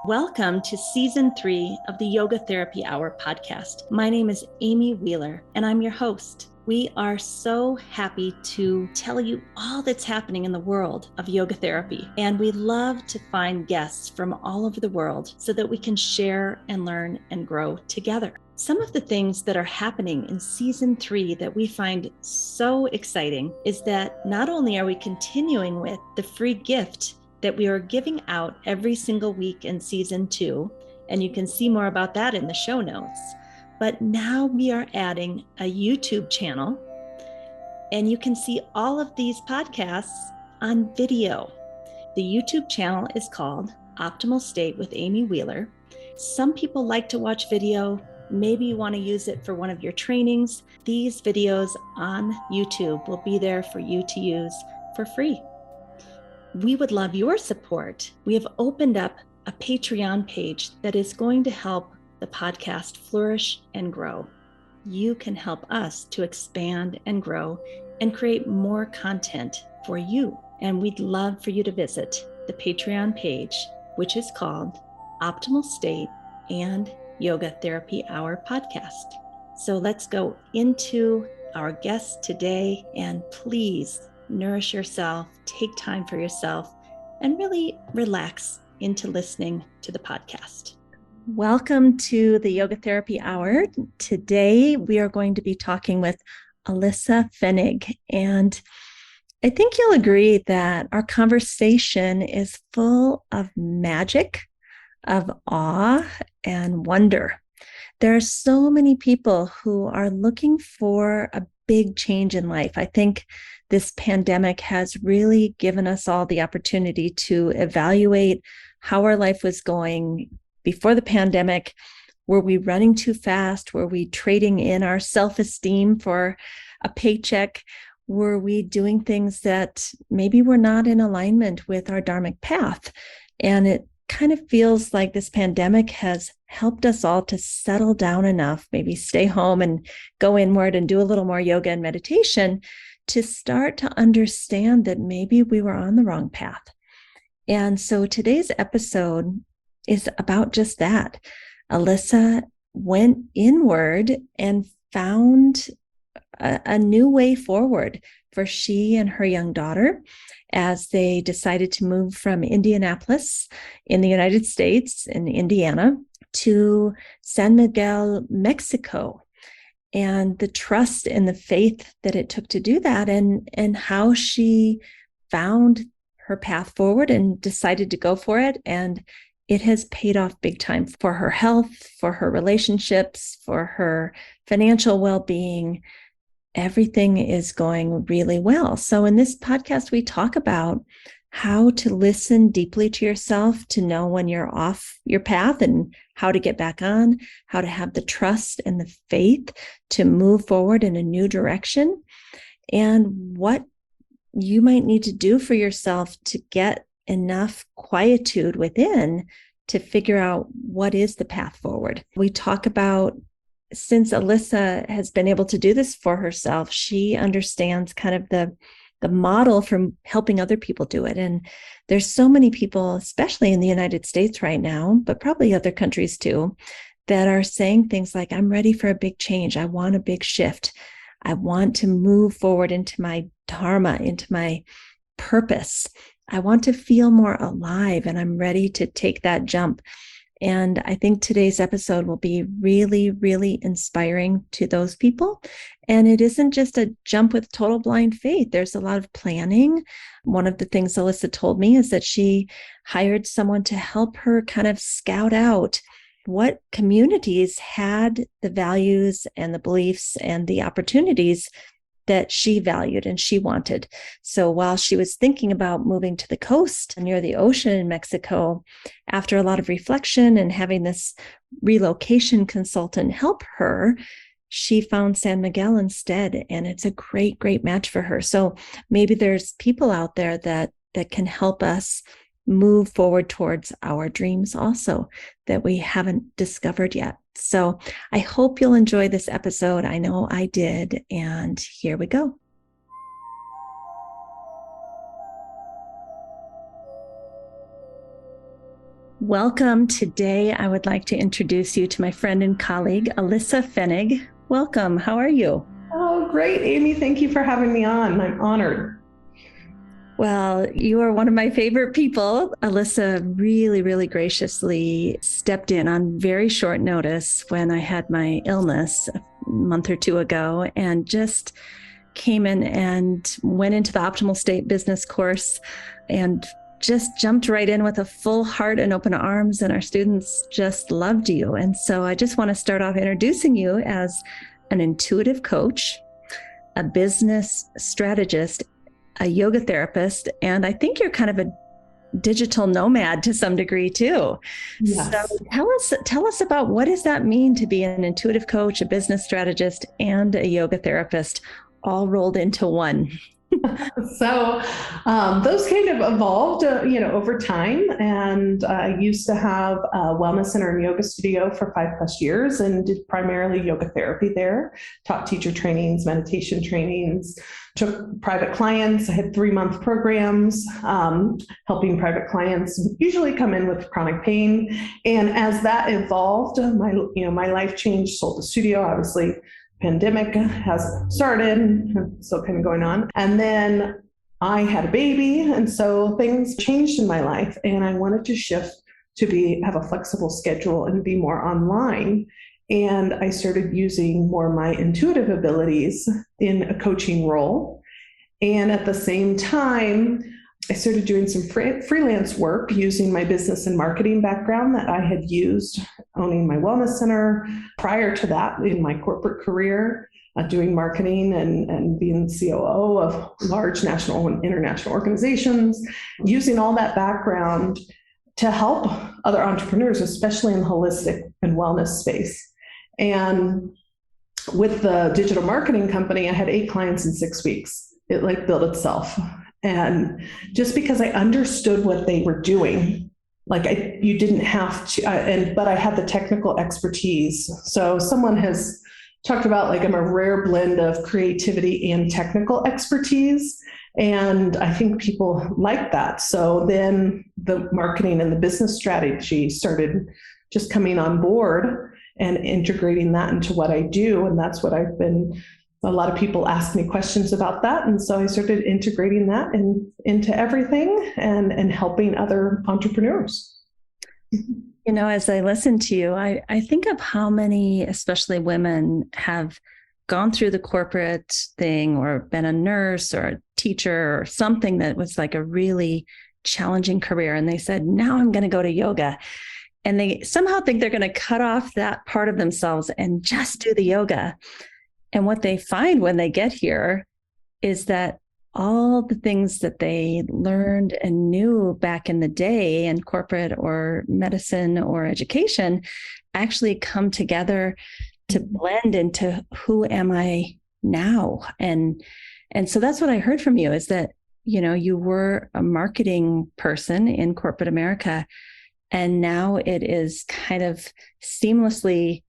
Welcome to Season 3 of the Yoga Therapy Hour podcast. My name is Amy Wheeler, and I'm your host. We are so happy to tell you all that's happening in the world of yoga therapy, and we love to find guests from all over the world so that we can share and learn and grow together. Some of the things that are happening in Season 3 that we find so exciting is that not only are we continuing with the free gift that we are giving out every single week in Season 2, and you can see more about that in the show notes. But now we are adding a YouTube channel, and you can see all of these podcasts on video. The YouTube channel is called Optimal State with Amy Wheeler. Some people like to watch video. Maybe you want to use it for one of your trainings. These videos on YouTube will be there for you to use for free. We would love your support. We have opened up a Patreon page that is going to help the podcast flourish and grow. You can help us to expand and grow and create more content for you. And we'd love for you to visit the Patreon page, which is called Optimal State and Yoga Therapy Hour podcast. So let's go into our guest today, and please nourish yourself, take time for yourself, and really relax into listening to the podcast. Welcome to the Yoga Therapy Hour. Today, we are going to be talking with Alyssa Pfennig, and I think you'll agree that our conversation is full of magic, of awe, and wonder. There are so many people who are looking for a big change in life. I think this pandemic has really given us all the opportunity to evaluate how our life was going before the pandemic. Were we running too fast? Were we trading in our self-esteem for a paycheck? Were we doing things that maybe were not in alignment with our dharmic path? And it kind of feels like this pandemic has helped us all to settle down enough, maybe stay home and go inward and do a little more yoga and meditation to start to understand that maybe we were on the wrong path. And so today's episode is about just that. Alyssa went inward and found a new way forward for she and her young daughter as they decided to move from Indianapolis in the United States, in Indiana, to San Miguel, Mexico. And the trust and the faith that it took to do that, and how she found her path forward and decided to go for it. And it has paid off big time for her health, for her relationships, for her financial well-being. Everything is going really well. So in this podcast, we talk about how to listen deeply to yourself to know when you're off your path and how to get back on, how to have the trust and the faith to move forward in a new direction, and what you might need to do for yourself to get enough quietude within to figure out what is the path forward. We talk about, since Alyssa has been able to do this for herself, she understands kind of the model from helping other people do it. And there's so many people, especially in the United States right now, but probably other countries too, that are saying things like, I'm ready for a big change. I want a big shift. I want to move forward into my dharma, into my purpose. I want to feel more alive, and I'm ready to take that jump. And I think today's episode will be really, really inspiring to those people. And it isn't just a jump with total blind faith. There's a lot of planning. One of the things Alyssa told me is that she hired someone to help her kind of scout out what communities had the values and the beliefs and the opportunities that she valued and she wanted. So while she was thinking about moving to the coast near the ocean in Mexico, after a lot of reflection and having this relocation consultant help her, she found San Miguel instead. And it's a great, great match for her. So maybe there's people out there that can help us move forward towards our dreams also that we haven't discovered yet. So I hope you'll enjoy this episode. I know I did. And here we go. Welcome. Today, I would like to introduce you to my friend and colleague, Alyssa Pfennig. Welcome. How are you? Oh, great, Amy. Thank you for having me on. I'm honored. Well, you are one of my favorite people. Alyssa really graciously stepped in on very short notice when I had my illness a month or two ago and just came in and went into the Optimal State business course and just jumped right in with a full heart and open arms, and our students just loved you. And so I just want to start off introducing you as an intuitive coach, a business strategist, a yoga therapist, and I think you're kind of a digital nomad to some degree too. Yes. So tell us about, what does that mean to be an intuitive coach, a business strategist, and a yoga therapist all rolled into one? So those kind of evolved, over time. And I used to have a wellness center and yoga studio for 5+ years and did primarily yoga therapy there, taught teacher trainings, meditation trainings, took private clients. I had 3-month programs, helping private clients usually come in with chronic pain. And as that evolved, my life changed, sold the studio, obviously. Pandemic has started, still kind of going on. And then I had a baby, and so things changed in my life, and I wanted to shift to have a flexible schedule and be more online. And I started using more of my intuitive abilities in a coaching role. And at the same time, I started doing some freelance work using my business and marketing background that I had used owning my wellness center prior to that in my corporate career, doing marketing and being COO of large national and international organizations, using all that background to help other entrepreneurs, especially in the holistic and wellness space. And with the digital marketing company, I had 8 clients in 6 weeks. It built itself. And just because I understood what they were doing, you didn't have to, but I had the technical expertise. So someone has talked about I'm a rare blend of creativity and technical expertise. And I think people like that. So then the marketing and the business strategy started just coming on board and integrating that into what I do. And that's what a lot of people ask me questions about that. And so I started integrating that into everything and helping other entrepreneurs. As I listen to you, I think of how many, especially women, have gone through the corporate thing or been a nurse or a teacher or something that was a really challenging career. And they said, now I'm going to go to yoga. And they somehow think they're going to cut off that part of themselves and just do the yoga. And what they find when they get here is that all the things that they learned and knew back in the day in corporate or medicine or education actually come together to blend into who am I now. And so that's what I heard from you, is that, you were a marketing person in corporate America, and now it is kind of seamlessly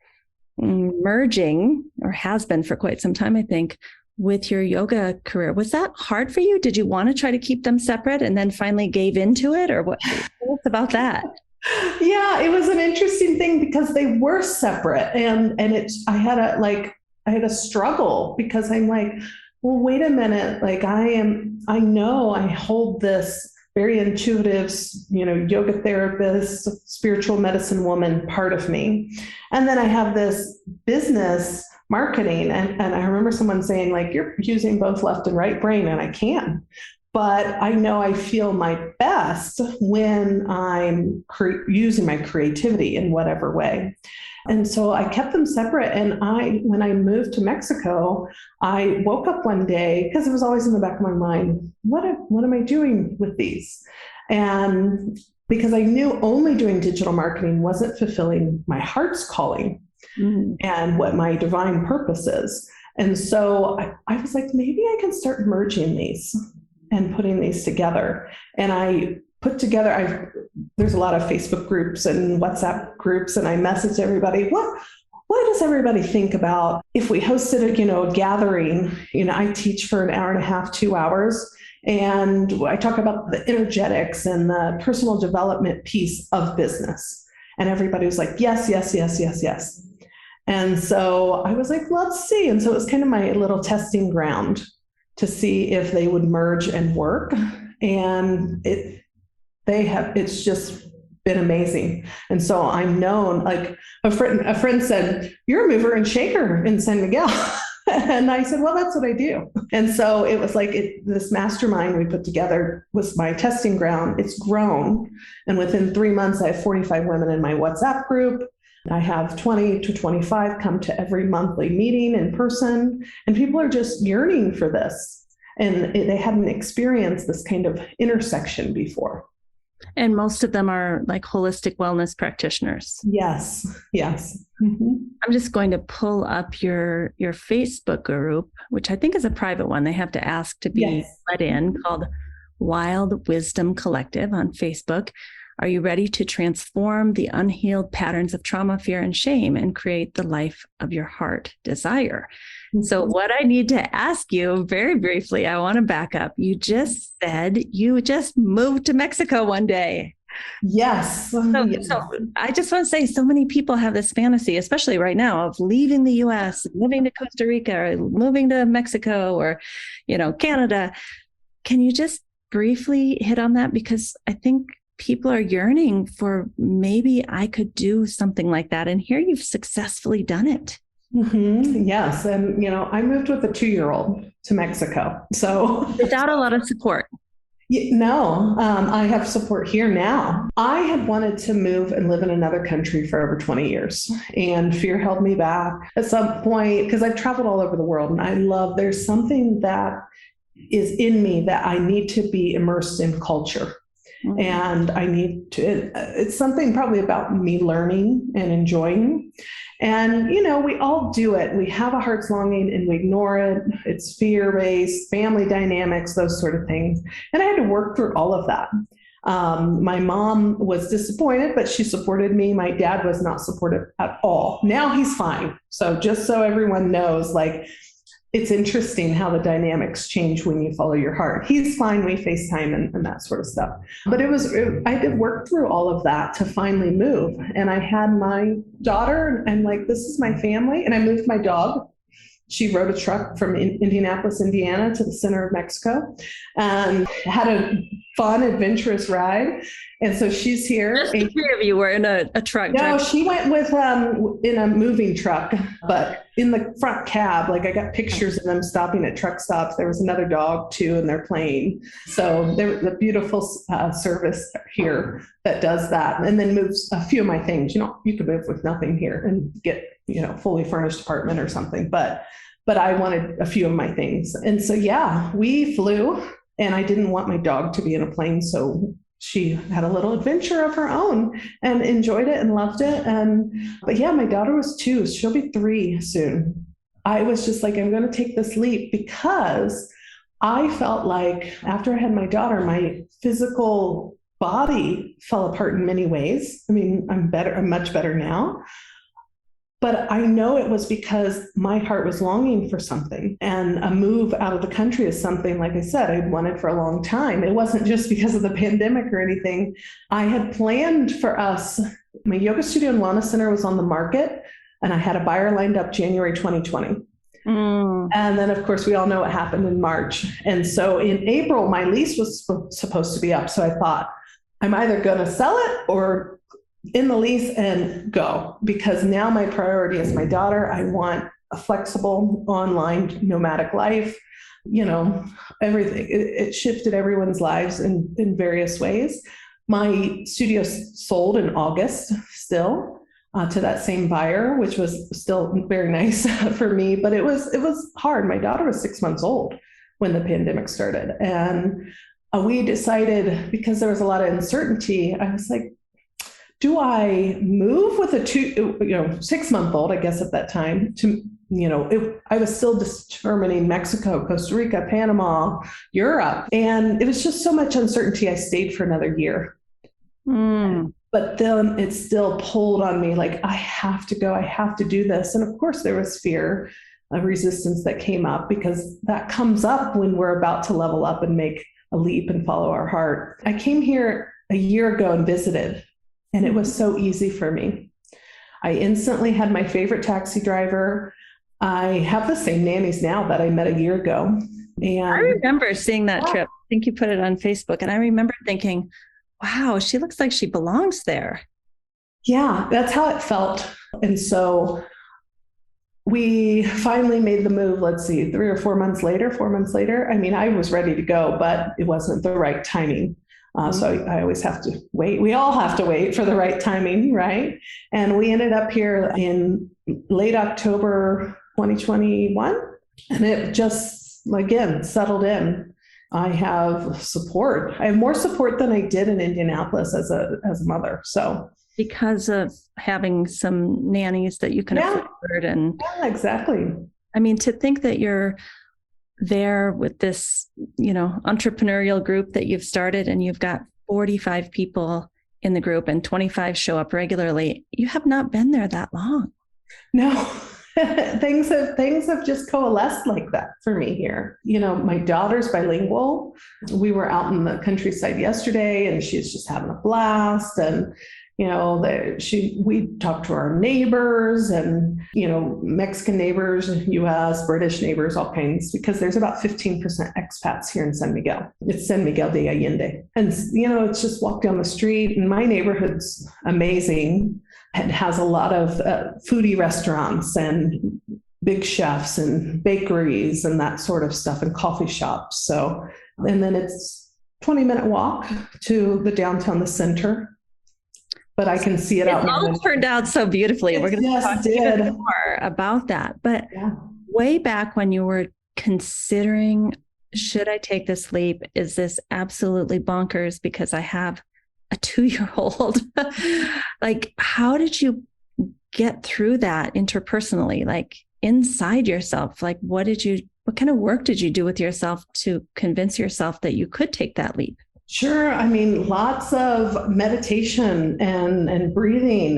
merging, or has been for quite some time, I think, with your yoga career. Was that hard for you? Did you want to try to keep them separate and then finally gave into it, or what? Tell us about that. Yeah, it was an interesting thing because they were separate, and I had a struggle because I'm well, wait a minute, I know I hold this very intuitive, yoga therapist, spiritual medicine woman part of me. And then I have this business marketing. And I remember someone saying, you're using both left and right brain, and I can. But I know I feel my best when I'm using my creativity in whatever way. And so I kept them separate. And when I moved to Mexico, I woke up one day, because it was always in the back of my mind, what am I doing with these? And because I knew only doing digital marketing wasn't fulfilling my heart's calling and what my divine purpose is. And so I was maybe I can start merging these and putting these together. And I put together, there's a lot of Facebook groups and WhatsApp groups, and I messaged everybody, what does everybody think about if we hosted a gathering? I teach for an hour and a half, 2 hours, And I talk about the energetics and the personal development piece of business. And everybody was like, yes, yes, yes, yes, yes. And so I was like, let's see. And so it was kind of my little testing ground to see if they would merge and work. And it's just been amazing. And so I'm known, like a friend said, you're a mover and shaker in San Miguel. And I said, well, that's what I do. And so it was like this mastermind we put together was my testing ground. It's grown. And within 3 months, I have 45 women in my WhatsApp group. I have 20 to 25 come to every monthly meeting in person. And people are just yearning for this. And they hadn't experienced this kind of intersection before. And most of them are like holistic wellness practitioners. Yes, yes. Mm-hmm. I'm just going to pull up your Facebook group, which I think is a private one. They have to ask to be let in, called Wild Wisdom Collective on Facebook. Are you ready to transform the unhealed patterns of trauma, fear, and shame and create the life of your heart desire? So what I need to ask you very briefly, I want to back up. You just said you just moved to Mexico one day. Yes. So I just want to say so many people have this fantasy, especially right now, of leaving the US, moving to Costa Rica, or moving to Mexico, or, Canada. Can you just briefly hit on that? Because I think people are yearning for, maybe I could do something like that. And here you've successfully done it. Mm-hmm. Yes. And, I moved with a 2-year-old to Mexico. So without a lot of support. No, I have support here now. I had wanted to move and live in another country for over 20 years, and fear held me back at some point because I've traveled all over the world, and there's something that is in me that I need to be immersed in culture. Mm-hmm. And I need to, it's something probably about me learning and enjoying. And, we all do it. We have a heart's longing and we ignore it. It's fear-based, family dynamics, those sort of things. And I had to work through all of that. My mom was disappointed, but she supported me. My dad was not supportive at all. Now he's fine. So just so everyone knows, it's interesting how the dynamics change when you follow your heart. He's fine. We FaceTime and that sort of stuff. But I did work through all of that to finally move. And I had my daughter, and this is my family. And I moved my dog. She rode a truck from Indianapolis, Indiana to the center of Mexico and had a fun, adventurous ride. And so she's here. Just the three of you were in a truck. No, she went with in a moving truck, but in the front cab, I got pictures of them stopping at truck stops. There was another dog too, and they're playing. So there was a beautiful service here that does that, and then moves a few of my things. You could move with nothing here and get fully furnished apartment or something, but I wanted a few of my things. And so, we flew, and I didn't want my dog to be in a plane. So she had a little adventure of her own and enjoyed it and loved it. But my daughter was 2. She'll be 3 soon. I was just like, I'm going to take this leap because I felt like after I had my daughter, my physical body fell apart in many ways. I mean, I'm much better now. But I know it was because my heart was longing for something, and a move out of the country is something, like I said, I'd wanted for a long time. It wasn't just because of the pandemic or anything. I had planned for us. My yoga studio and wellness center was on the market, and I had a buyer lined up January 2020. And then, of course, we all know what happened in March. And so in April, my lease was supposed to be up. So I thought, I'm either going to sell it or in the lease and go, because now my priority is my daughter. I want a flexible online nomadic life, everything. It shifted everyone's lives in various ways. My studio sold in August still to that same buyer, which was still very nice for me, but it was hard. My daughter was 6 months old when the pandemic started. And we decided, because there was a lot of uncertainty, I was like, do I move with a 6-month-old, I guess at that time, to, I was still determining Mexico, Costa Rica, Panama, Europe. And it was just so much uncertainty. I stayed for another year. But then it still pulled on me, I have to go, I have to do this. And of course there was fear of resistance that came up, because that comes up when we're about to level up and make a leap and follow our heart. I came here a year ago and visited, and it was so easy for me. I instantly had my favorite taxi driver. I have the same nannies now that I met a year ago. And I remember seeing that trip. I think you put it on Facebook, and I remember thinking, wow, she looks like she belongs there. Yeah, that's how it felt. And so we finally made the move, let's see, 3 or 4 months later, 4 months later. I mean, I was ready to go, but it wasn't the right timing. So I always have to wait. We all have to wait for the right timing, right? And we ended up here in late October 2021, and it just, again, settled in. I have support. I have more support than I did in Indianapolis as a mother. So because of having some nannies that you can afford, and exactly. I mean, to think that you're there with this, entrepreneurial group that you've started, and you've got 45 people in the group and 25 show up regularly. You have not been there that long. No. things have just coalesced like that for me here. My daughter's bilingual. We were out in the countryside yesterday, and she's just having a blast. And we talked to our neighbors, and Mexican neighbors, U.S., British neighbors, all kinds, because there's about 15% expats here in San Miguel. It's San Miguel de Allende, and it's just walk down the street, and my neighborhood's amazing. It has a lot of foodie restaurants and big chefs and bakeries and that sort of stuff, and coffee shops. So, and then it's 20-minute walk to the center. But I can see it out. It all turned out so beautifully. We're going to talk even more about that. But way back when you were considering, should I take this leap? Is this absolutely bonkers because I have a 2-year-old? Like, how did you get through that interpersonally, like inside yourself? Like, what kind of work did you do with yourself to convince yourself that you could take that leap? Sure. I mean, lots of meditation and breathing,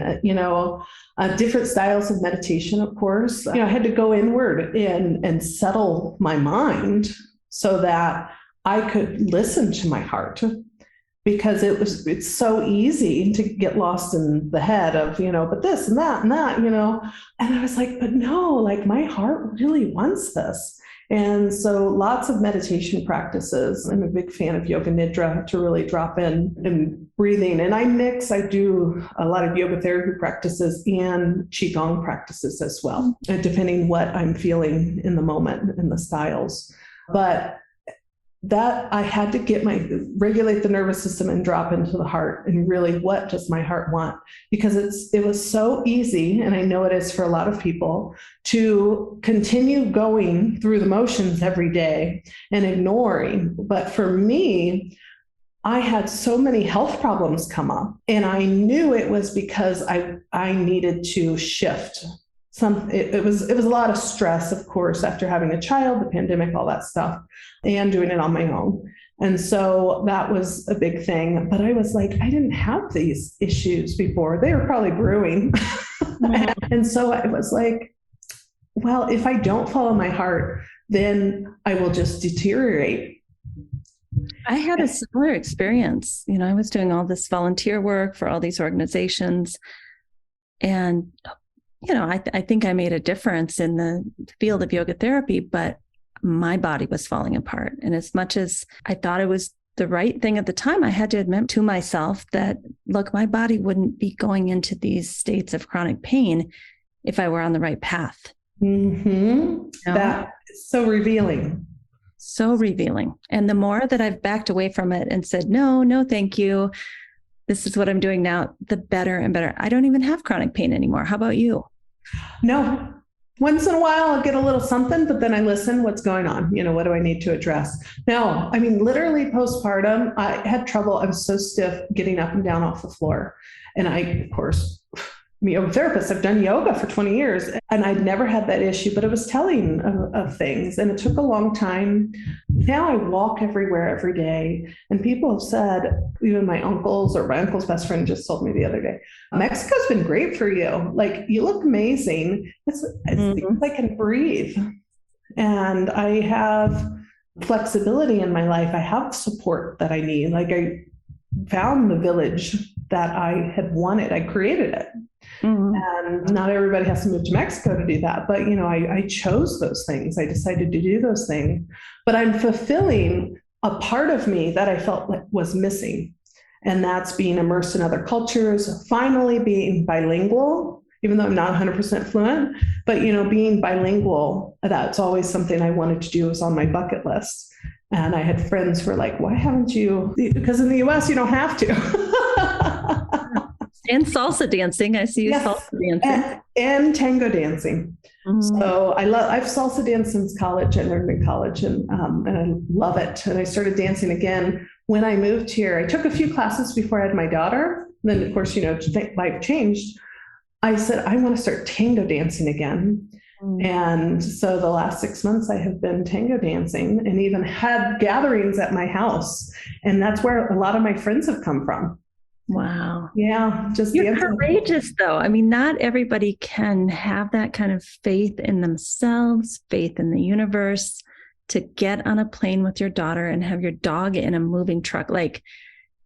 different styles of meditation, of course. I had to go inward and settle my mind so that I could listen to my heart, because it's so easy to get lost in the head of, but this and that, and I was like, but no, like my heart really wants this. And so lots of meditation practices. I'm a big fan of yoga nidra to really drop in and breathing. And I do a lot of yoga therapy practices and qigong practices as well, depending what I'm feeling in the moment and the styles. But that I had to regulate the nervous system and drop into the heart, and really, what does my heart want? Because it was so easy, and I know it is for a lot of people, to continue going through the motions every day and ignoring. But for me, I had so many health problems come up, and I knew it was because I needed to shift. It was a lot of stress, of course, after having a child, the pandemic, all that stuff, and doing it on my own. And so that was a big thing. But I was like, I didn't have these issues before. They were probably brewing. And so I was like, well, if I don't follow my heart, then I will just deteriorate. I had a similar experience. I was doing all this volunteer work for all these organizations, and I think I made a difference in the field of yoga therapy, but my body was falling apart. And as much as I thought it was the right thing at the time, I had to admit to myself that, look, my body wouldn't be going into these states of chronic pain if I were on the right path. Mm-hmm. That is so revealing. So revealing. And the more that I've backed away from it and said, no, thank you, this is what I'm doing now, the better and better. I don't even have chronic pain anymore. How about you? No. Once in a while, I'll get a little something, but then I listen, what's going on? What do I need to address? No, I mean, literally postpartum, I had trouble. I was so stiff getting up and down off the floor. And I, of course, I'm a yoga therapist. I've done yoga for 20 years, and I'd never had that issue, but it was telling of things, and it took a long time. Now I walk everywhere every day, and people have said, even my uncle's best friend just told me the other day, Mexico's been great for you. Like, you look amazing. It's I can breathe. And I have flexibility in my life. I have support that I need. Like I found the village that I had wanted. I created it. And not everybody has to move to Mexico to do that. But, I chose those things. I decided to do those things. But I'm fulfilling a part of me that I felt like was missing. And that's being immersed in other cultures, finally being bilingual, even though I'm not 100% fluent. But, being bilingual, that's always something I wanted to do, was on my bucket list. And I had friends who were like, why haven't you? Because in the US, you don't have to. And salsa dancing. I see you salsa dancing. And tango dancing. So I've salsa danced since college. I learned in college and I love it. And I started dancing again when I moved here. I took a few classes before I had my daughter. Then, of course, life changed. I said, I want to start tango dancing again. And so the last 6 months I have been tango dancing and even had gatherings at my house. And that's where a lot of my friends have come from. Wow. Yeah. You're courageous though. I mean, not everybody can have that kind of faith in themselves, faith in the universe, to get on a plane with your daughter and have your dog in a moving truck. Like,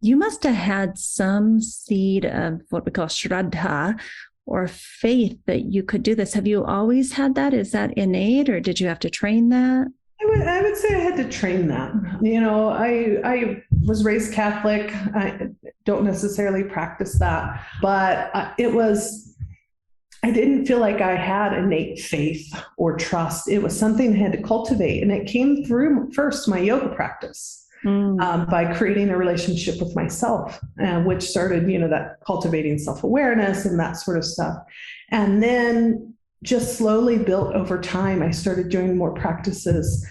you must have had some seed of what we call shraddha, or faith, that you could do this. Have you always had that? Is that innate, or did you have to train that? I would say I had to train that. I was raised Catholic. I don't necessarily practice that, but I didn't feel like I had innate faith or trust. It was something I had to cultivate. And it came through first my yoga practice. By creating a relationship with myself, which started, that cultivating self-awareness and that sort of stuff. And then just slowly built over time. I started doing more practices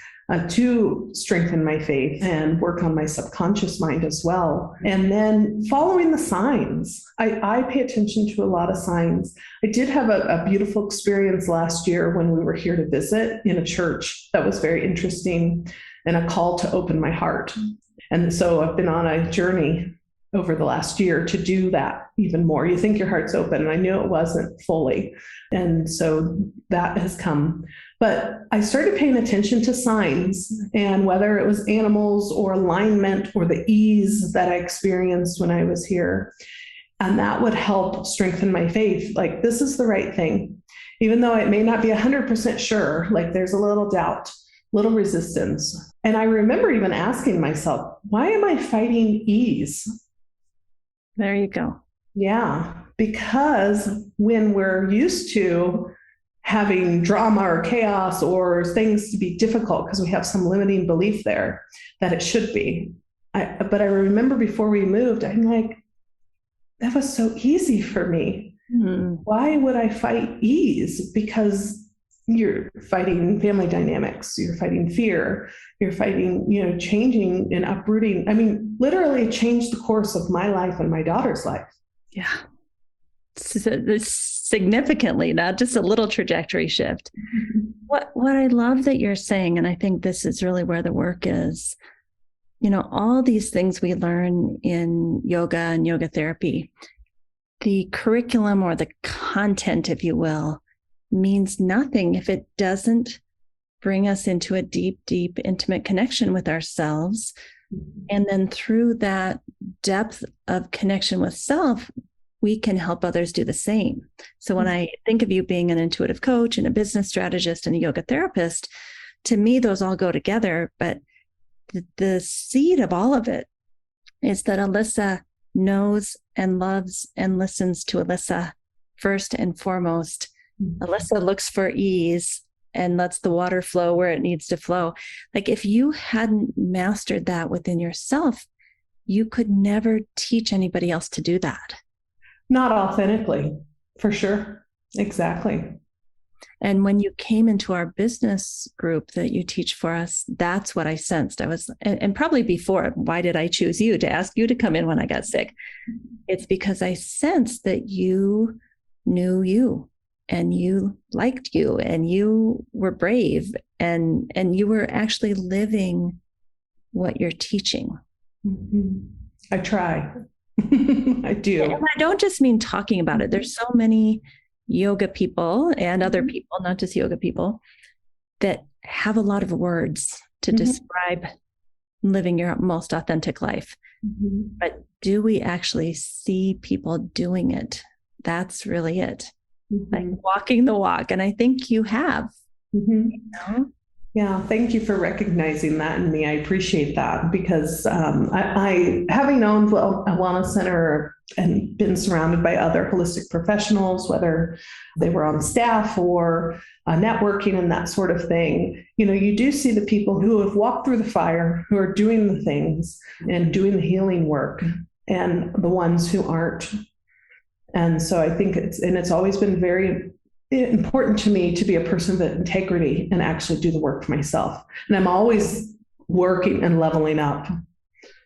to strengthen my faith and work on my subconscious mind as well. And then following the signs, I pay attention to a lot of signs. I did have a beautiful experience last year when we were here to visit in a church that was very interesting, and a call to open my heart. And so I've been on a journey over the last year to do that even more. You think your heart's open, and I knew it wasn't fully. And so that has come. But I started paying attention to signs, and whether it was animals or alignment or the ease that I experienced when I was here. And that would help strengthen my faith. Like, this is the right thing. Even though it may not be 100% sure, like there's a little doubt, little resistance. And I remember even asking myself, why am I fighting ease? There you go. Yeah, because when we're used to having drama or chaos or things to be difficult because we have some limiting belief there that it should be. But I remember before we moved, I'm like, that was so easy for me. Why would I fight ease? Because you're fighting family dynamics, you're fighting fear, you're fighting, changing and uprooting. I mean, literally changed the course of my life and my daughter's life. Yeah. Significantly, not just a little trajectory shift. What I love that you're saying, and I think this is really where the work is, all these things we learn in yoga and yoga therapy, the curriculum or the content, if you will, means nothing if it doesn't bring us into a deep, deep, intimate connection with ourselves. And then through that depth of connection with self, we can help others do the same. So when I think of you being an intuitive coach and a business strategist and a yoga therapist, to me, those all go together. But the seed of all of it is that Alyssa knows and loves and listens to Alyssa first and foremost. Alyssa looks for ease and lets the water flow where it needs to flow. Like, if you hadn't mastered that within yourself, you could never teach anybody else to do that. Not authentically, for sure. Exactly. And when you came into our business group that you teach for us, that's what I sensed. And probably before, why did I choose you to ask you to come in when I got sick? It's because I sensed that you knew you. And you liked you, and you were brave, and you were actually living what you're teaching. I try. I do. And I don't just mean talking about it. There's so many yoga people and other people, not just yoga people, that have a lot of words to describe living your most authentic life. But do we actually see people doing it? That's really it. Like walking the walk. And I think you have. You know? Yeah, thank you for recognizing that in me. I appreciate that because I having owned a wellness center and been surrounded by other holistic professionals, whether they were on staff or networking and that sort of thing, you do see the people who have walked through the fire, who are doing the things and doing the healing work, and the ones who aren't. And so I think it's always been very important to me to be a person of integrity and actually do the work for myself. And I'm always working and leveling up.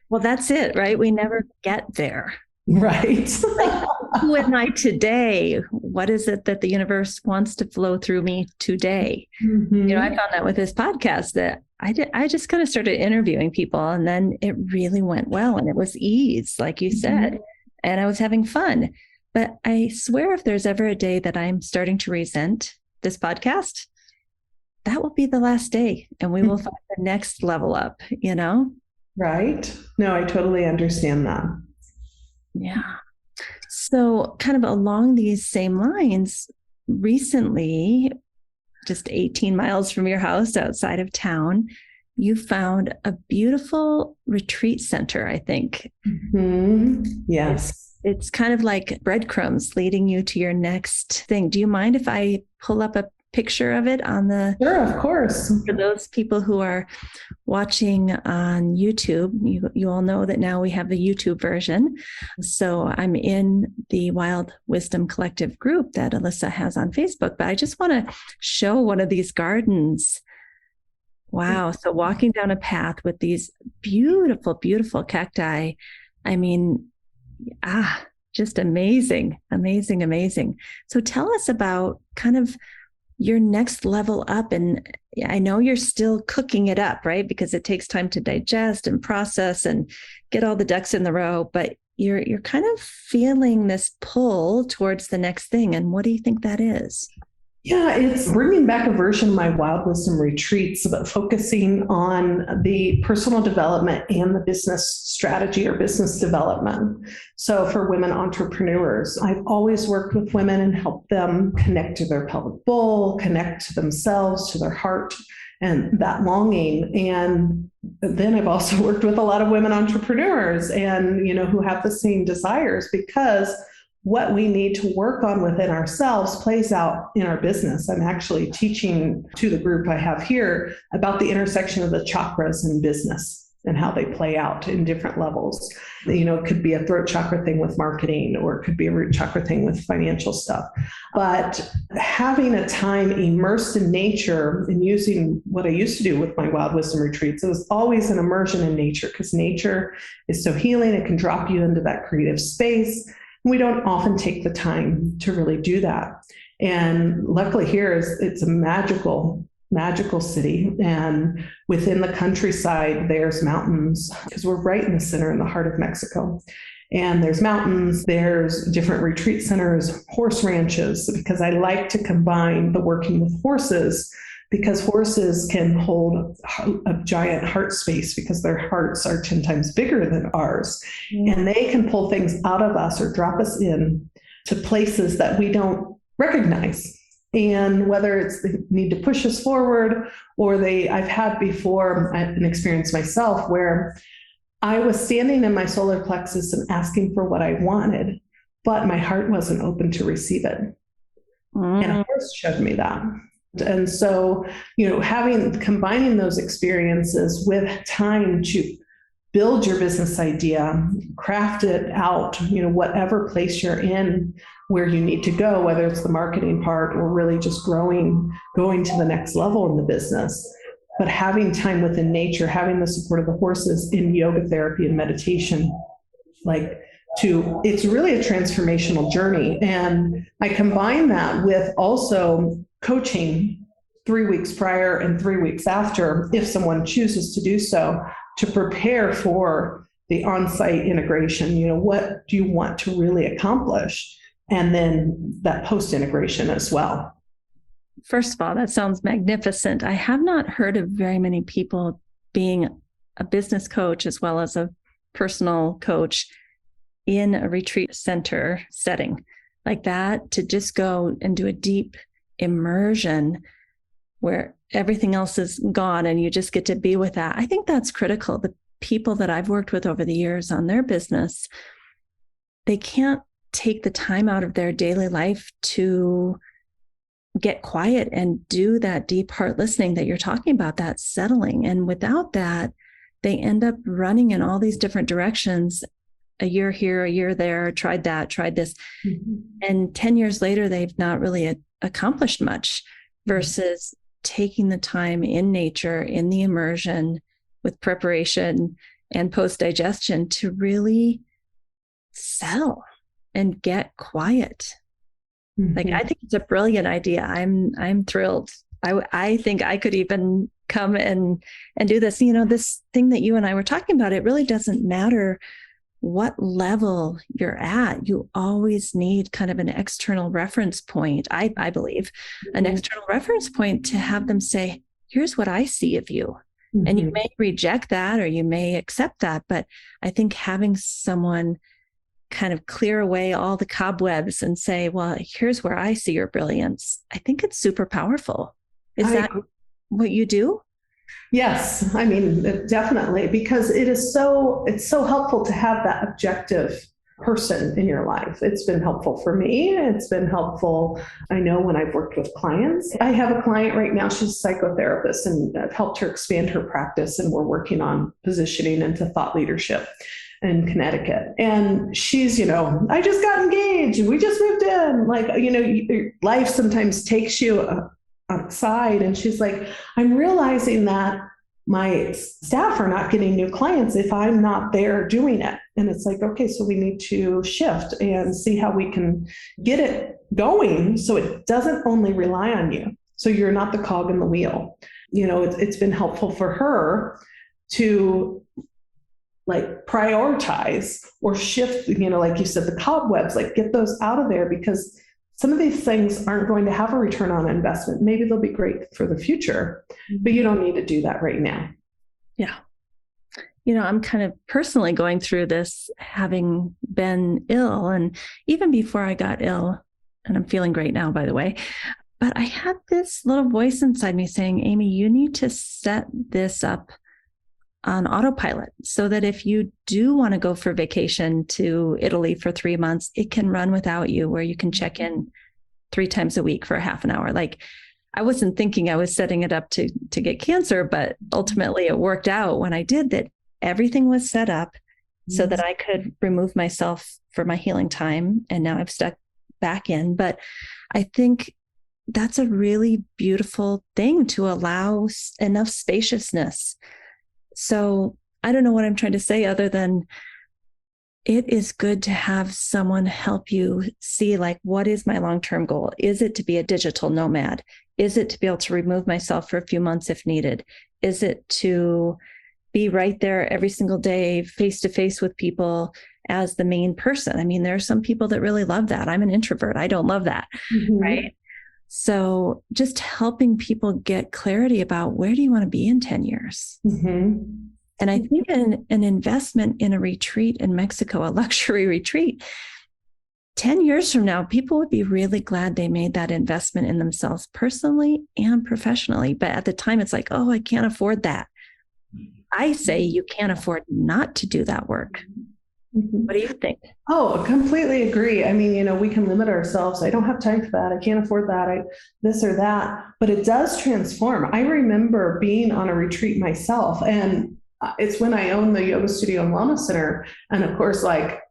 Well, that's it, right? We never get there. Right. Like, who am I today? What is it that the universe wants to flow through me today? I found that with this podcast that I just kind of started interviewing people, and then it really went well, and it was ease, like you said, and I was having fun. But I swear if there's ever a day that I'm starting to resent this podcast, that will be the last day, and we will find the next level up, Right. No, I totally understand that. Yeah. So kind of along these same lines, recently, just 18 miles from your house outside of town, you found a beautiful retreat center, I think. Yes. It's kind of like breadcrumbs leading you to your next thing. Do you mind if I pull up a picture of it on the... Sure, of course. For those people who are watching on YouTube, you all know that now we have the YouTube version. So I'm in the Wild Wisdom Collective group that Alyssa has on Facebook, but I just want to show one of these gardens. Wow. So walking down a path with these beautiful, beautiful cacti. I mean, just amazing, amazing, amazing. So tell us about kind of your next level up. And I know you're still cooking it up, right? Because it takes time to digest and process and get all the ducks in the row, but you're kind of feeling this pull towards the next thing. And what do you think that is? Yeah, it's bringing back a version of my Wild Wisdom retreats, but focusing on the personal development and the business strategy or business development. So for women entrepreneurs, I've always worked with women and helped them connect to their pelvic bowl, connect to themselves, to their heart, and that longing. And then I've also worked with a lot of women entrepreneurs and, who have the same desires, because what we need to work on within ourselves plays out in our business. I'm actually teaching to the group I have here about the intersection of the chakras in business and how they play out in different levels. It could be a throat chakra thing with marketing, or it could be a root chakra thing with financial stuff. But having a time immersed in nature and using what I used to do with my Wild Wisdom retreats, it was always an immersion in nature, because nature is so healing. It can drop you into that creative space. We don't often take the time to really do that. And luckily here it's a magical city. And within the countryside, there's mountains, because we're right in the center, in the heart of Mexico. And there's mountains, there's different retreat centers, horse ranches, because I like to combine the working with horses, because horses can hold a giant heart space, because their hearts are 10 times bigger than ours. And they can pull things out of us or drop us in to places that we don't recognize. And whether it's they need to push us forward, or I've had before an experience myself where I was standing in my solar plexus and asking for what I wanted, but my heart wasn't open to receive it. And a horse showed me that. And so, combining those experiences with time to build your business idea, craft it out, whatever place you're in, where you need to go, whether it's the marketing part or really just going to the next level in the business. But having time within nature, having the support of the horses in yoga therapy and meditation, it's really a transformational journey. And I combine that with also coaching 3 weeks prior and 3 weeks after, if someone chooses to do so, to prepare for the on-site integration. What do you want to really accomplish? And then that post-integration as well. First of all, that sounds magnificent. I have not heard of very many people being a business coach as well as a personal coach in a retreat center setting like that, to just go and do a deep immersion where everything else is gone and you just get to be with that. I think that's critical. The people that I've worked with over the years on their business, they can't take the time out of their daily life to get quiet and do that deep heart listening that you're talking about, that settling. And without that, they end up running in all these different directions, a year here, a year there, tried that, tried this. Mm-hmm. And 10 years later, they've not really accomplished much versus taking the time in nature, in the immersion with preparation and post-digestion to really settle and get quiet. Mm-hmm. Like, I think it's a brilliant idea. I'm thrilled. I think I could even come and do this. You know, this thing that you and I were talking about, it really doesn't matter what level you're at. You always need kind of an external reference point, I believe, an external reference point to have them say, here's what I see of you. Mm-hmm. And you may reject that or you may accept that. But I think having someone kind of clear away all the cobwebs and say, well, here's where I see your brilliance, I think it's super powerful. Is that what you do? Yes. I mean, definitely, because it's so helpful to have that objective person in your life. It's been helpful for me. It's been helpful. I know when I've worked with clients, I have a client right now, she's a psychotherapist, and I've helped her expand her practice, and we're working on positioning into thought leadership in Connecticut. And she's, I just got engaged and we just moved in. Like, life sometimes takes you outside, and she's like, I'm realizing that my staff are not getting new clients if I'm not there doing it. And it's like, okay, so we need to shift and see how we can get it going so it doesn't only rely on you. So you're not the cog in the wheel. It's been helpful for her to like prioritize or shift, like you said, the cobwebs, like get those out of there, because some of these things aren't going to have a return on investment. Maybe they'll be great for the future, but you don't need to do that right now. Yeah. I'm kind of personally going through this, having been ill, and even before I got ill, and I'm feeling great now, by the way, but I had this little voice inside me saying, Amy, you need to set this up on autopilot so that if you do want to go for vacation to Italy for 3 months, it can run without you, where you can check in 3 times a week for half an hour. Like, I wasn't thinking I was setting it up to get cancer, but ultimately it worked out when I did that. Everything was set up so that I could remove myself for my healing time. And now I've stuck back in. But I think that's a really beautiful thing, to allow enough spaciousness. So I don't know what I'm trying to say other than it is good to have someone help you see, like, what is my long-term goal? Is it to be a digital nomad? Is it to be able to remove myself for a few months if needed? Is it to be right there every single day, face to face with people as the main person? I mean, there are some people that really love that. I'm an introvert. I don't love that. Mm-hmm. Right. So just helping people get clarity about, where do you want to be in 10 years? Mm-hmm. And I think an investment in a retreat in Mexico, a luxury retreat, 10 years from now, people would be really glad they made that investment in themselves personally and professionally. But at the time, it's like, oh, I can't afford that. I say you can't afford not to do that work. Mm-hmm. What do you think? Oh, I completely agree. I mean, we can limit ourselves. I don't have time for that. I can't afford that. This or that. But it does transform. I remember being on a retreat myself, and it's when I owned the yoga studio and wellness center. And of course, like,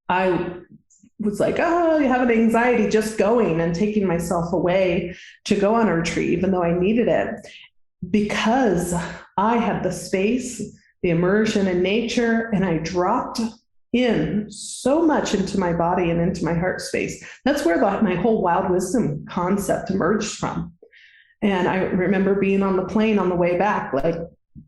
I was like, oh, you have an anxiety just going and taking myself away to go on a retreat, even though I needed it, because I had the space, the immersion in nature, and I dropped in so much into my body and into my heart space. That's where my whole wild wisdom concept emerged from. And I remember being on the plane on the way back, like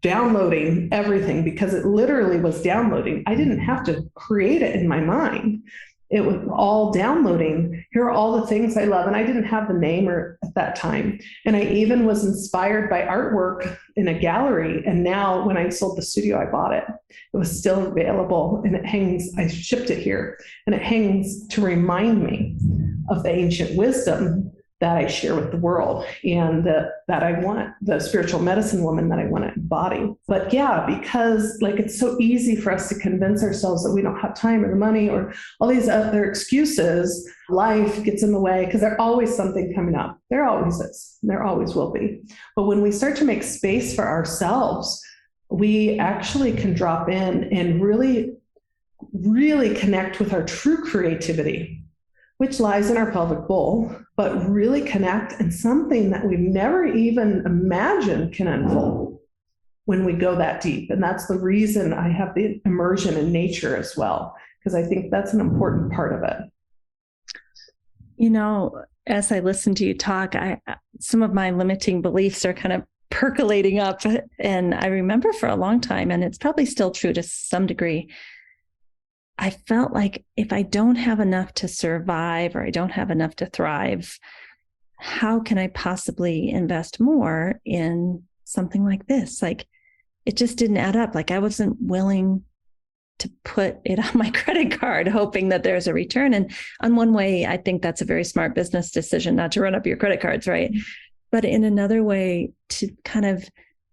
downloading everything, because it literally was downloading. I didn't have to create it in my mind. it was all downloading. Here are all the things I love. And I didn't have the name at that time. And I even was inspired by artwork in a gallery. And now when I sold the studio, I bought it. It was still available and it hangs, I shipped it here, and it hangs to remind me of the ancient wisdom that I share with the world and that I want, the spiritual medicine woman that I want to embody. But yeah, because like it's so easy for us to convince ourselves that we don't have time or the money or all these other excuses, life gets in the way because there's always something coming up. There always is. There always will be. But when we start to make space for ourselves, we actually can drop in and really, really connect with our true creativity, which lies in our pelvic bowl, but really connect and something that we've never even imagined can unfold when we go that deep. And that's the reason I have the immersion in nature as well, because I think that's an important part of it. You know, as I listen to you talk, some of my limiting beliefs are kind of percolating up. And I remember for a long time, and it's probably still true to some degree, I felt like if I don't have enough to survive or I don't have enough to thrive, how can I possibly invest more in something like this? Like, it just didn't add up. Like, I wasn't willing to put it on my credit card, hoping that there's a return. And on one way, I think that's a very smart business decision not to run up your credit cards, right? But in another way, to kind of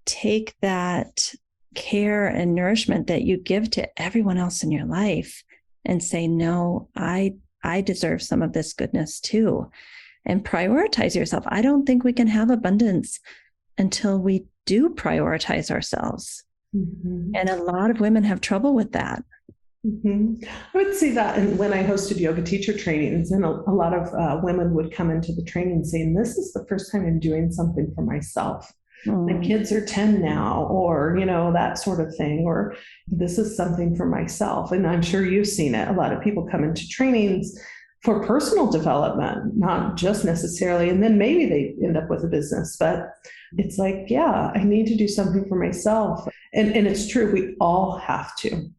take that care and nourishment that you give to everyone else in your life and say, no, I deserve some of this goodness too, and prioritize yourself. I don't think we can have abundance until we do prioritize ourselves. Mm-hmm. And a lot of women have trouble with that. Mm-hmm. I would see that when I hosted yoga teacher trainings, and a lot of women would come into the training saying, this is the first time I'm doing something for myself. My kids are 10 now, or, you know, that sort of thing, or this is something for myself. And I'm sure you've seen it. A lot of people come into trainings for personal development, not just necessarily, and then maybe they end up with a business, but it's like, yeah, I need to do something for myself. And it's true. We all have to.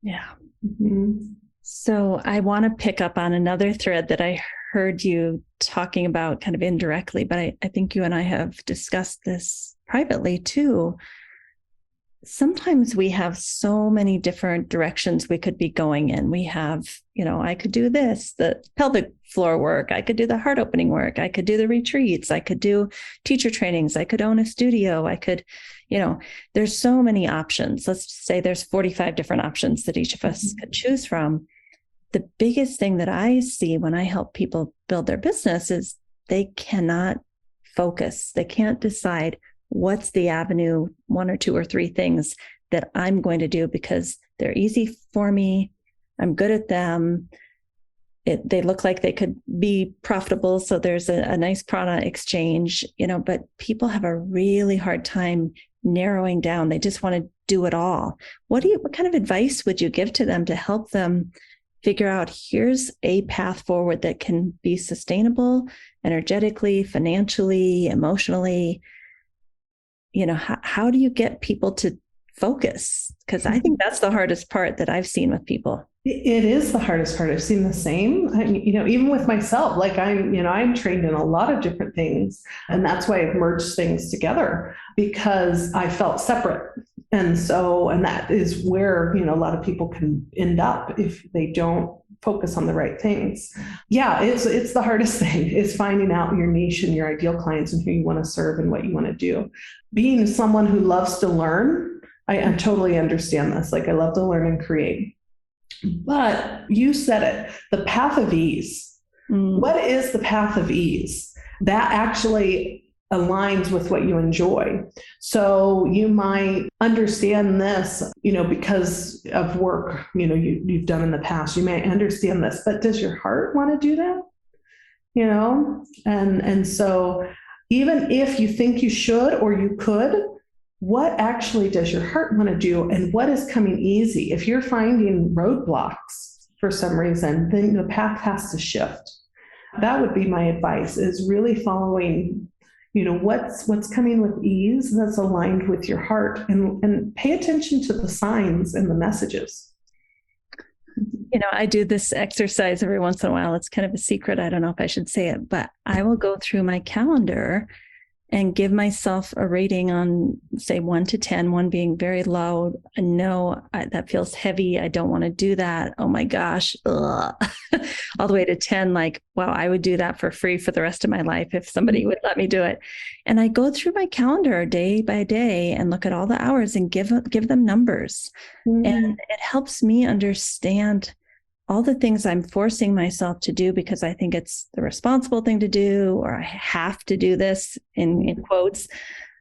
Yeah. Mm-hmm. So I want to pick up on another thread that I heard you talking about kind of indirectly, but I think you and I have discussed this privately too. Sometimes we have so many different directions we could be going in. We have, you know, I could do this, the pelvic floor work. I could do the heart opening work. I could do the retreats. I could do teacher trainings. I could own a studio. I could, you know, there's so many options. Let's say there's 45 different options that each of us could choose from. The biggest thing that I see when I help people build their business is they cannot focus. They can't decide what's the avenue, one or two or three things that I'm going to do because they're easy for me. I'm good at them. They look like they could be profitable. So there's a nice prana exchange, you know, but people have a really hard time narrowing down. They just want to do it all. What kind of advice would you give to them to help them figure out, here's a path forward that can be sustainable energetically, financially, emotionally? You know, how do you get people to focus? Because I think that's the hardest part that I've seen with people. It is the hardest part. I've seen the same, you know, even with myself, like I'm trained in a lot of different things. And that's why I've merged things together, because I felt separate. And that is where, you know, a lot of people can end up if they don't focus on the right things. Yeah, it's the hardest thing is finding out your niche and your ideal clients and who you want to serve and what you want to do. Being someone who loves to learn, I totally understand this. Like, I love to learn and create. But you said it, the path of ease. What is the path of ease? That actually aligns with what you enjoy. So you might understand this, you know, because of work, you know, you've done in the past. You may understand this, but does your heart want to do that? You know, and so even if you think you should or you could, what actually does your heart want to do, and what is coming easy? If you're finding roadblocks for some reason, then the path has to shift. That would be my advice, is really following, you know, what's coming with ease that's aligned with your heart, and pay attention to the signs and the messages. I do this exercise every once in a while. It's kind of a secret. I don't know if I should say it, but I will go through my calendar and give myself a rating on, say, 1 to 10, 1 being very low. No, that feels heavy. I don't want to do that. Oh my gosh. Ugh. All the way to 10, like, wow, I would do that for free for the rest of my life if somebody would let me do it. And I go through my calendar day by day and look at all the hours and give them numbers. And it helps me understand all the things I'm forcing myself to do because I think it's the responsible thing to do, or I have to do this in quotes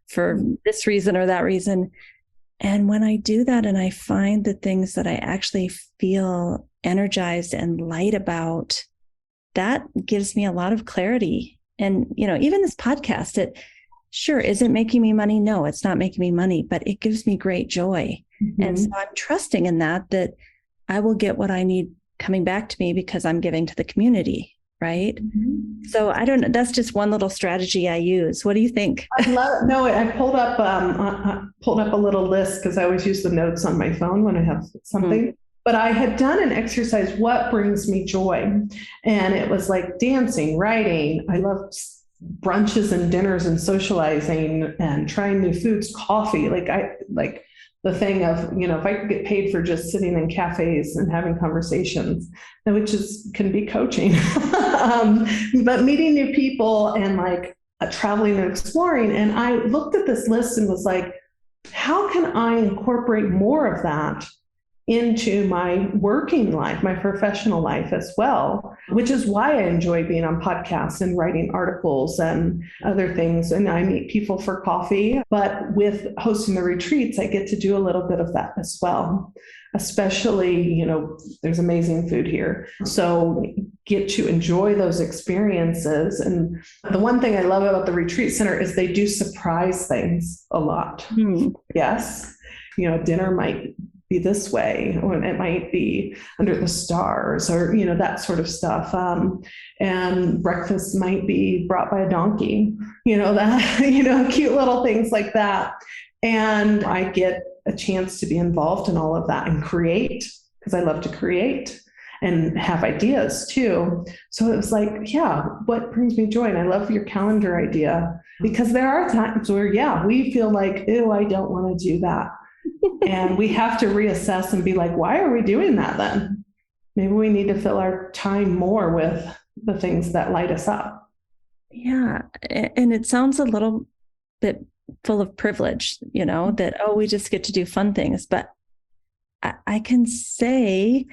for this reason or that reason. And when I do that and I find the things that I actually feel energized and light about, that gives me a lot of clarity. And, even this podcast, it sure isn't making me money. No, it's not making me money, but it gives me great joy. And so I'm trusting in that I will get what I need coming back to me because I'm giving to the community, right? So I don't know. That's just one little strategy I use. What do you think? I love it. No, I pulled up a little list because I always use the notes on my phone when I have something. But I had done an exercise, what brings me joy? And it was like dancing, writing. I love brunches and dinners and socializing and trying new foods, coffee. Like the thing of, if I could get paid for just sitting in cafes and having conversations, which can be coaching, but meeting new people and traveling and exploring. And I looked at this list and was like, how can I incorporate more of that into my working life, my professional life as well, which is why I enjoy being on podcasts and writing articles and other things. And I meet people for coffee, but with hosting the retreats, I get to do a little bit of that as well. Especially, there's amazing food here. So get to enjoy those experiences. And the one thing I love about the retreat center is they do surprise things a lot. Yes. Dinner might be this way, or it might be under the stars, or that sort of stuff. And breakfast might be brought by a donkey, cute little things like that. And I get a chance to be involved in all of that and create, because I love to create and have ideas too. So it was like, yeah, what brings me joy? And I love your calendar idea, because there are times where, we feel like, ew, I don't want to do that. And we have to reassess and be like, why are we doing that then? Maybe we need to fill our time more with the things that light us up. Yeah. And it sounds a little bit full of privilege, that, we just get to do fun things. But I can say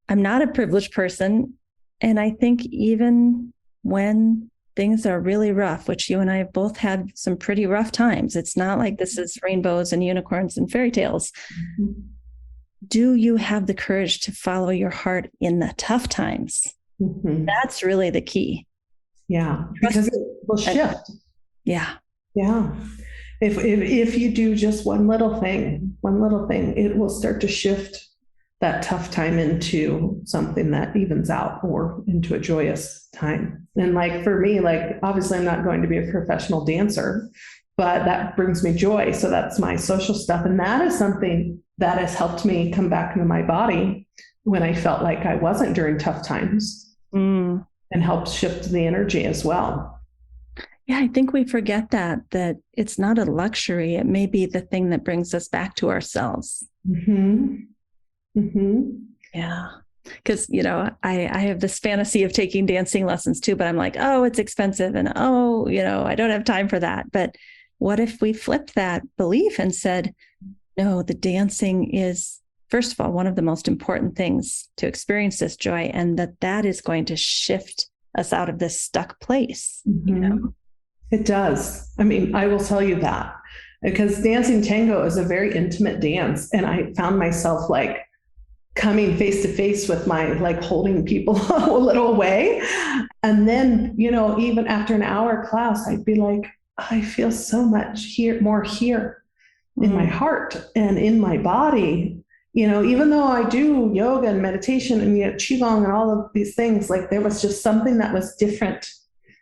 I'm not a privileged person. And I think even when things are really rough, which you and I have both had some pretty rough times, it's not like this is rainbows and unicorns and fairy tales. Do you have the courage to follow your heart in the tough times? That's really the key. Yeah, because it will shift. Yeah. If you do just one little thing, it will start to shift that tough time into something that evens out, or into a joyous time. And for me, obviously I'm not going to be a professional dancer, but that brings me joy. So that's my social stuff. And that is something that has helped me come back into my body when I felt like I wasn't during tough times, and helps shift the energy as well. Yeah, I think we forget that it's not a luxury. It may be the thing that brings us back to ourselves. Yeah. Because, I have this fantasy of taking dancing lessons too, but I'm like, oh, it's expensive. And, I don't have time for that. But what if we flipped that belief and said, no, the dancing is, first of all, one of the most important things to experience this joy, and that is going to shift us out of this stuck place. It does. I mean, I will tell you that, because dancing tango is a very intimate dance. And I found myself coming face to face with my holding people a little away. And then, even after an hour class, I'd be like, I feel so much more here in my heart and in my body. Even though I do yoga and meditation and qigong and all of these things, there was just something that was different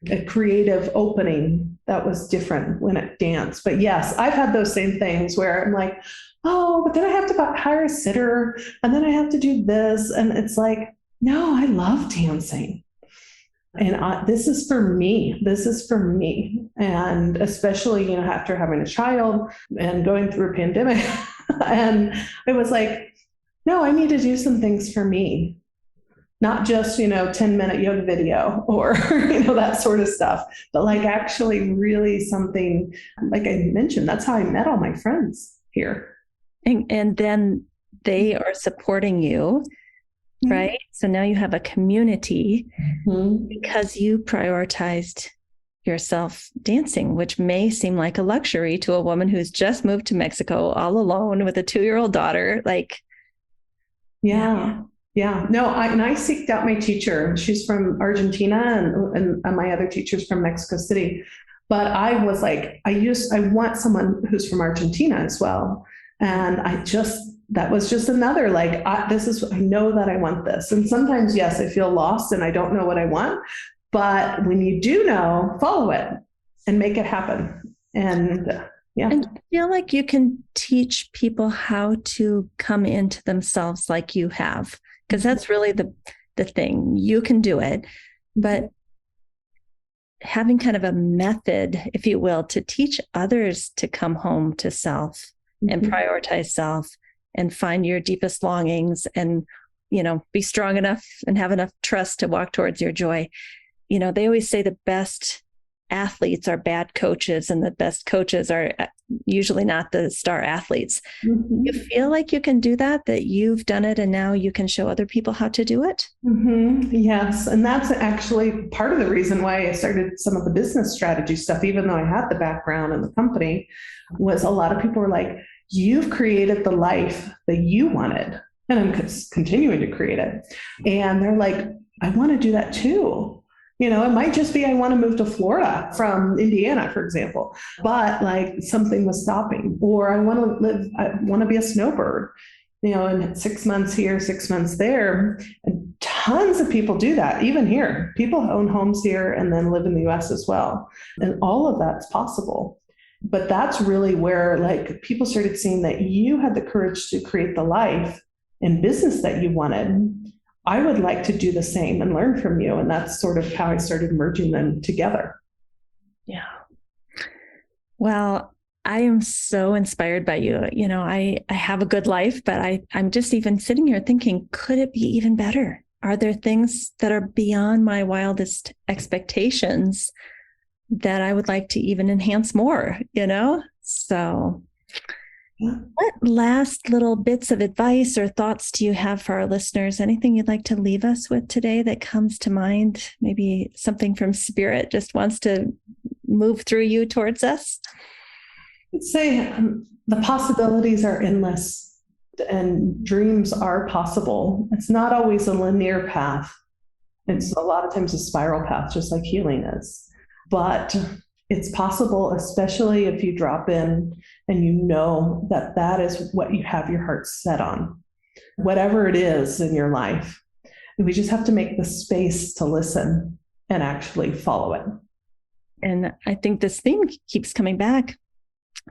a creative opening that was different when it danced. But yes, I've had those same things where I'm like, oh, but then I have to hire a sitter and then I have to do this. And it's like, no, I love dancing. And this is for me. This is for me. And especially, after having a child and going through a pandemic. And it was like, no, I need to do some things for me. Not just, 10-minute yoga video or, that sort of stuff, but like actually really something, like I mentioned, that's how I met all my friends here. And then they are supporting you. Right. So now you have a community because you prioritized yourself dancing, which may seem like a luxury to a woman who's just moved to Mexico all alone with a 2-year-old daughter. Like, yeah. No, I seeked out my teacher. She's from Argentina and my other teacher's from Mexico City. But I was like, I want someone who's from Argentina as well. And that was just another, like, I know that I want this. And sometimes, yes, I feel lost and I don't know what I want. But when you do know, follow it and make it happen. And And I feel like you can teach people how to come into themselves like you have, because that's really the thing. You can do it, but having kind of a method, if you will, to teach others to come home to self and prioritize self and find your deepest longings and, be strong enough and have enough trust to walk towards your joy. They always say the best athletes are bad coaches and the best coaches are usually not the star athletes. You feel like you can do that you've done it and now you can show other people how to do it? Yes. And that's actually part of the reason why I started some of the business strategy stuff, even though I had the background in the company, was a lot of people were like, you've created the life that you wanted. And I'm continuing to create it. And they're like, I want to do that too. It might just be I want to move to Florida from Indiana, for example, but like something was stopping, or I want to be a snowbird, and 6 months here, 6 months there. And tons of people do that, even here. People own homes here and then live in the US as well. And all of that's possible. But that's really where like people started seeing that you had the courage to create the life and business that you wanted. I would like to do the same and learn from you. And that's sort of how I started merging them together. Yeah. Well, I am so inspired by you. I have a good life, but I'm just even sitting here thinking, could it be even better? Are there things that are beyond my wildest expectations that I would like to even enhance more, So what last little bits of advice or thoughts do you have for our listeners? Anything you'd like to leave us with today that comes to mind? Maybe something from spirit just wants to move through you towards us? I'd say the possibilities are endless and dreams are possible. It's not always a linear path. It's a lot of times a spiral path, just like healing is. But it's possible, especially if you drop in and you know that that is what you have your heart set on, whatever it is in your life. And we just have to make the space to listen and actually follow it. And I think this theme keeps coming back,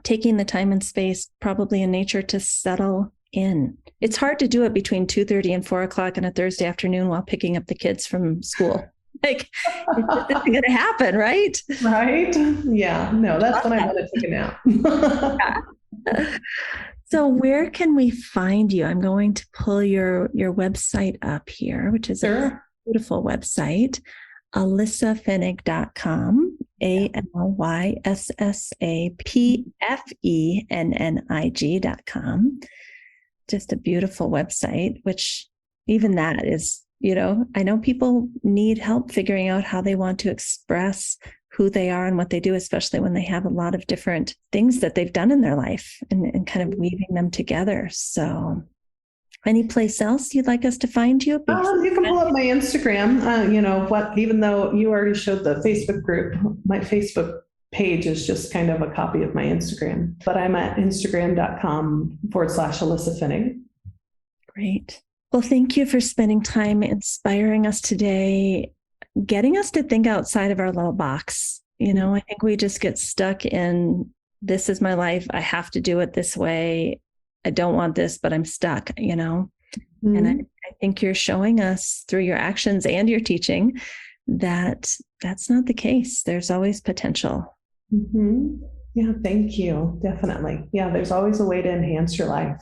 taking the time and space, probably in nature, to settle in. It's hard to do it between 2:30 and 4 o'clock on a Thursday afternoon while picking up the kids from school. Like, it's just going to happen, right? Right? Yeah. No, that's when I want to take a nap. So where can we find you? I'm going to pull your website up here, which is a beautiful website, AlyssaPfennig.com, ALYSSAPFENNIG.com. Just a beautiful website, which even that is, I know people need help figuring out how they want to express who they are and what they do, especially when they have a lot of different things that they've done in their life and kind of weaving them together. So any place else you'd like us to find you? You can pull up my Instagram, even though you already showed the Facebook group, my Facebook page is just kind of a copy of my Instagram, but I'm at Instagram.com/Alyssa Pfennig. Great. Well, thank you for spending time inspiring us today, getting us to think outside of our little box. I think we just get stuck in, this is my life. I have to do it this way. I don't want this, but I'm stuck, Mm-hmm. And I think you're showing us through your actions and your teaching that that's not the case. There's always potential. Mm-hmm. Yeah, thank you. Definitely. Yeah, there's always a way to enhance your life.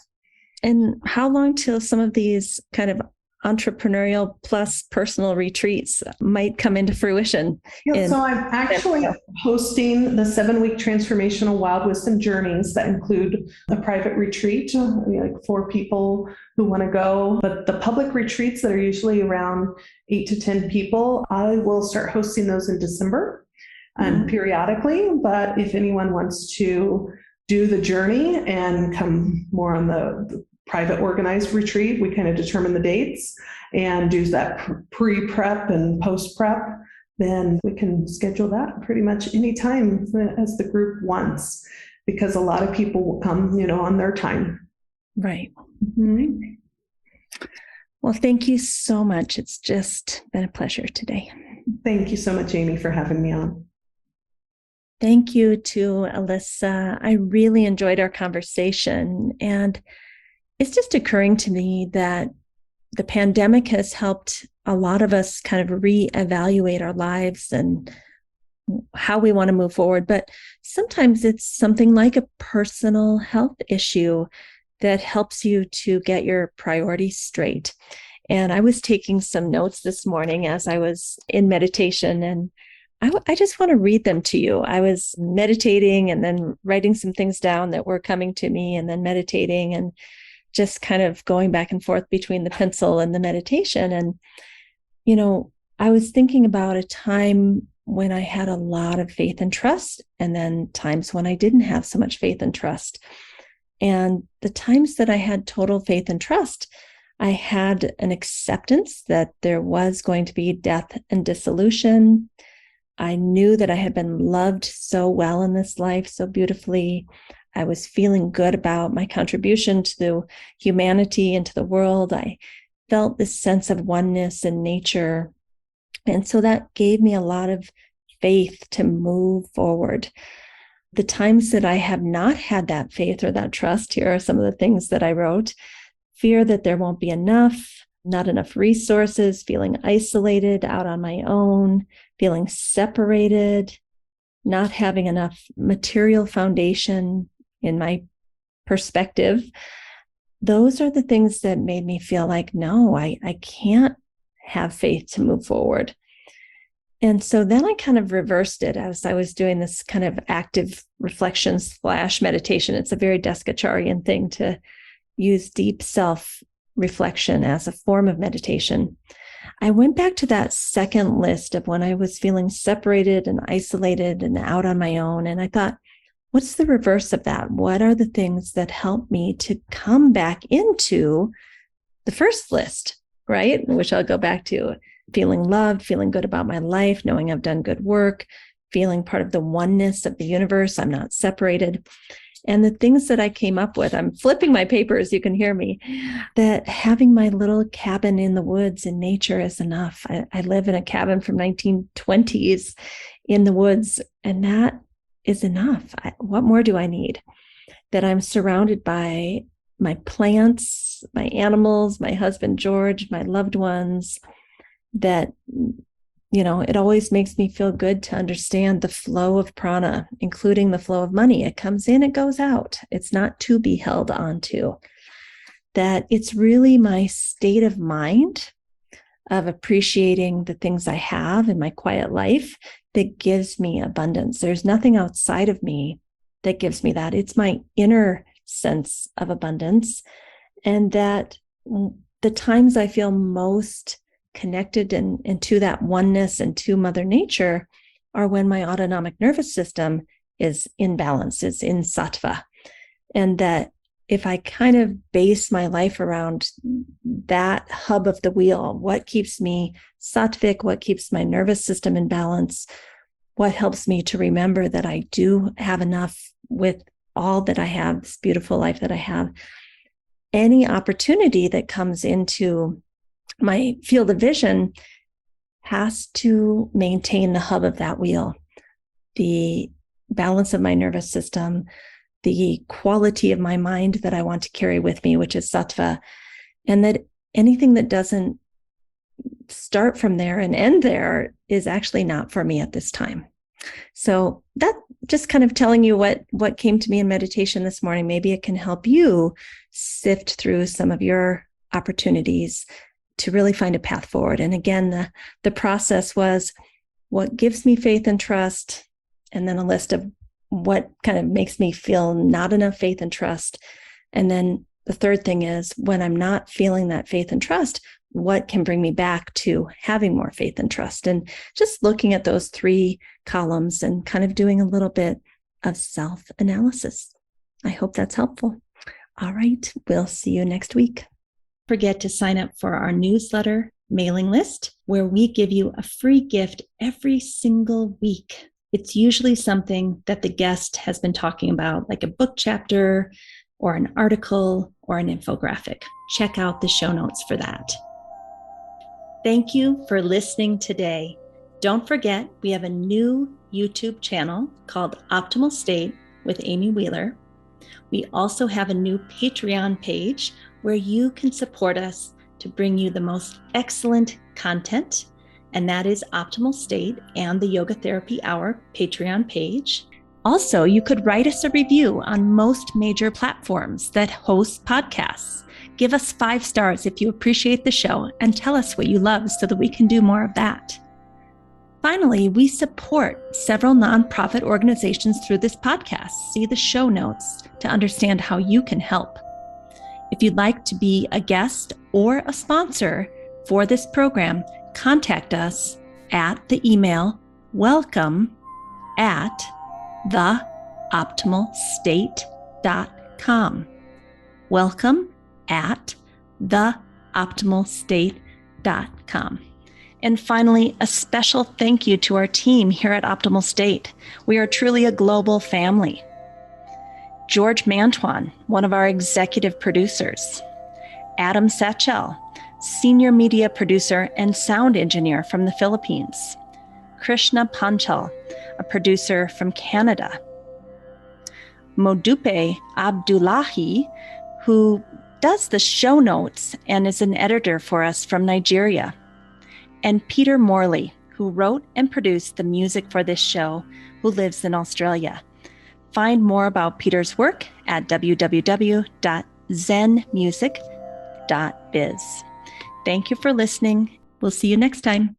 And how long till some of these kind of entrepreneurial plus personal retreats might come into fruition? Yeah, so I'm actually hosting the 7-week transformational Wild Wisdom Journeys that include a private retreat, like 4 people who want to go. But the public retreats that are usually around 8 to 10 people, I will start hosting those in December and periodically. But if anyone wants to do the journey and come more on the private organized retreat, we kind of determine the dates and do that pre-prep and post-prep, then we can schedule that pretty much any time as the group wants, because a lot of people will come, on their time. Right. Mm-hmm. Well, thank you so much. It's just been a pleasure today. Thank you so much, Amy, for having me on. Thank you to Alyssa. I really enjoyed our conversation. And it's just occurring to me that the pandemic has helped a lot of us kind of reevaluate our lives and how we want to move forward. But sometimes it's something like a personal health issue that helps you to get your priorities straight. And I was taking some notes this morning as I was in meditation, and I just want to read them to you. I was meditating and then writing some things down that were coming to me, and then meditating and just kind of going back and forth between the pencil and the meditation. And, I was thinking about a time when I had a lot of faith and trust, and then times when I didn't have so much faith and trust. And the times that I had total faith and trust, I had an acceptance that there was going to be death and dissolution. I knew that I had been loved so well in this life, so beautifully. I was feeling good about my contribution to humanity and to the world. I felt this sense of oneness in nature. And so that gave me a lot of faith to move forward. The times that I have not had that faith or that trust, here are some of the things that I wrote: fear that there won't be enough, not enough resources, feeling isolated, out on my own, feeling separated, not having enough material foundation in my perspective. Those are the things that made me feel like, no, I can't have faith to move forward. And so then I kind of reversed it as I was doing this kind of active reflection / meditation. It's a very Deskacharian thing to use deep self-reflection as a form of meditation. I went back to that second list of when I was feeling separated and isolated and out on my own. And I thought, what's the reverse of that? What are the things that help me to come back into the first list, right? Which I'll go back to: feeling loved, feeling good about my life, knowing I've done good work, feeling part of the oneness of the universe. I'm not separated. And the things that I came up with, I'm flipping my papers, you can hear me, that having my little cabin in the woods in nature is enough. I live in a cabin from 1920s in the woods, and that is enough. What more do I need? That I'm surrounded by my plants, my animals, my husband, George, my loved ones, that, it always makes me feel good to understand the flow of prana, including the flow of money. It comes in, it goes out. It's not to be held onto. That it's really my state of mind of appreciating the things I have in my quiet life that gives me abundance. There's nothing outside of me that gives me that. It's my inner sense of abundance. And that the times I feel most connected and to that oneness and to Mother Nature are when my autonomic nervous system is in balance, is in sattva. And that if I kind of base my life around that hub of the wheel, what keeps me sattvic, what keeps my nervous system in balance, what helps me to remember that I do have enough with all that I have, this beautiful life that I have, any opportunity that comes into my field of vision has to maintain the hub of that wheel, the balance of my nervous system, the quality of my mind that I want to carry with me, which is sattva, and that anything that doesn't start from there and end there is actually not for me at this time. So that just kind of telling you what came to me in meditation this morning. Maybe it can help you sift through some of your opportunities to really find a path forward. And again, the process was what gives me faith and trust, and then a list of what kind of makes me feel not enough faith and trust. And then the third thing is when I'm not feeling that faith and trust, what can bring me back to having more faith and trust? And just looking at those three columns and kind of doing a little bit of self-analysis. I hope that's helpful. All right, we'll see you next week. Don't forget to sign up for our newsletter mailing list, where we give you a free gift every single week. It's usually something that the guest has been talking about, like a book chapter or an article or an infographic. Check out the show notes for that. Thank you for listening today. Don't forget, we have a new YouTube channel called Optimal State with Amy Wheeler. We also have a new Patreon page where you can support us to bring you the most excellent content, and that is Optimal State and the Yoga Therapy Hour Patreon page. Also, you could write us a review on most major platforms that host podcasts. Give us 5 stars if you appreciate the show and tell us what you love so that we can do more of that. Finally, we support several nonprofit organizations through this podcast. See the show notes to understand how you can help. If you'd like to be a guest or a sponsor for this program, contact us at the email welcome@theoptimalstate.com. welcome@theoptimalstate.com. And finally, a special thank you to our team here at Optimal State. We are truly a global family. George Mantuan, one of our executive producers. Adam Satchel, senior media producer and sound engineer from the Philippines. Krishna Panchal, a producer from Canada. Modupe Abdullahi, who does the show notes and is an editor for us from Nigeria. And Peter Morley, who wrote and produced the music for this show, who lives in Australia. Find more about Peter's work at www.zenmusic.biz. Thank you for listening. We'll see you next time.